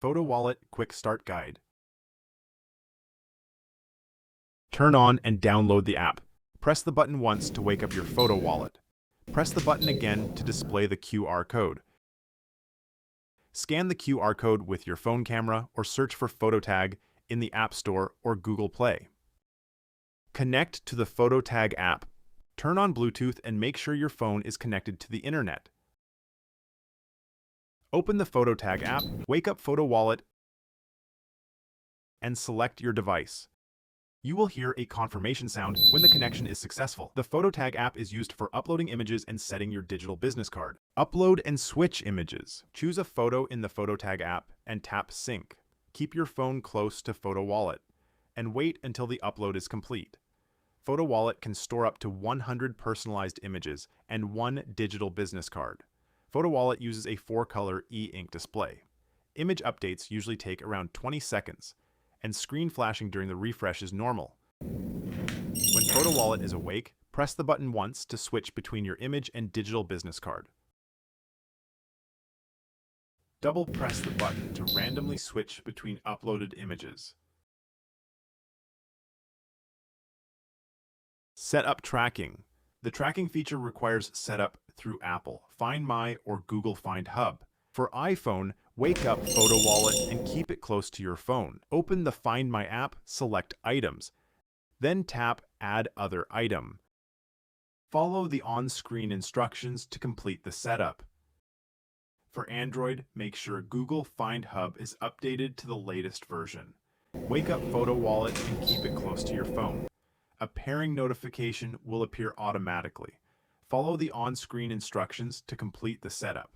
Photowallet Quick Start Guide. Turn on and download the app. Press the button once to wake up your Photowallet. Press the button again to display the QR code. Scan the QR code with your phone camera or search for Phototag in the App Store or Google Play. Connect to the Phototag app. Turn on Bluetooth and make sure your phone is connected to the internet. Open the Phototag app, wake up Photowallet, and select your device. You will hear a confirmation sound when the connection is successful. The Phototag app is used for uploading images and setting your digital business card. Upload and switch images. Choose a photo in the Phototag app and tap Sync. Keep your phone close to Photowallet and wait until the upload is complete. Photowallet can store up to 100 personalized images and one digital business card. Photowallet uses a 4-color e-ink display. Image updates usually take around 20 seconds, and screen flashing during the refresh is normal. When Photowallet is awake, press the button once to switch between your image and digital business card. Double press the button to randomly switch between uploaded images. Set up tracking. The tracking feature requires setup through Apple, Find My, or Google Find Hub. For iPhone, wake up Photowallet and keep it close to your phone. Open the Find My app, select Items, then tap Add Other Item. Follow the on-screen instructions to complete the setup. For Android, make sure Google Find Hub is updated to the latest version. Wake up Photowallet and keep it close to your phone. A pairing notification will appear automatically. Follow the on-screen instructions to complete the setup.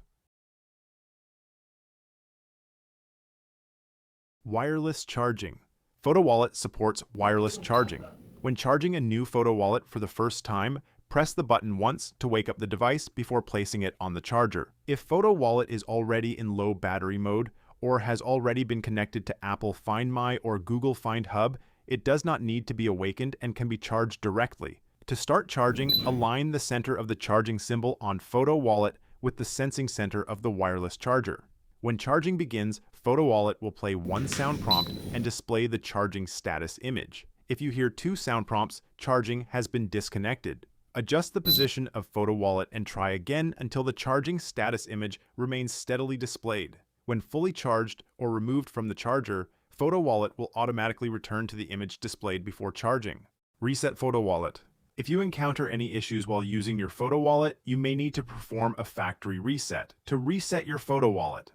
Wireless charging. Photowallet supports wireless charging. When charging a new Photowallet for the first time, press the button once to wake up the device before placing it on the charger. If Photowallet is already in low battery mode or has already been connected to Apple Find My or Google Find Hub, it does not need to be awakened and can be charged directly. To start charging, align the center of the charging symbol on Photowallet with the sensing center of the wireless charger. When charging begins, Photowallet will play one sound prompt and display the charging status image. If you hear two sound prompts, charging has been disconnected. Adjust the position of Photowallet and try again until the charging status image remains steadily displayed. When fully charged or removed from the charger, Photowallet will automatically return to the image displayed before charging. Reset Photowallet. If you encounter any issues while using your Photowallet, you may need to perform a factory reset. To reset your Photowallet,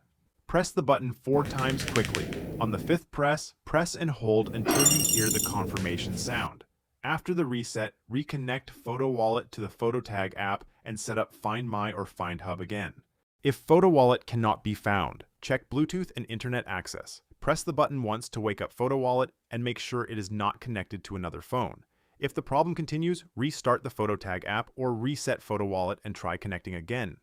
press the button 4 times quickly. On the 5th press, press and hold until you hear the confirmation sound. After the reset, reconnect Photowallet to the Phototag app and set up Find My or Find Hub again. If Photowallet cannot be found, check Bluetooth and internet access. Press the button once to wake up Photowallet and make sure it is not connected to another phone. If the problem continues, restart the Phototag app or reset Photowallet and try connecting again.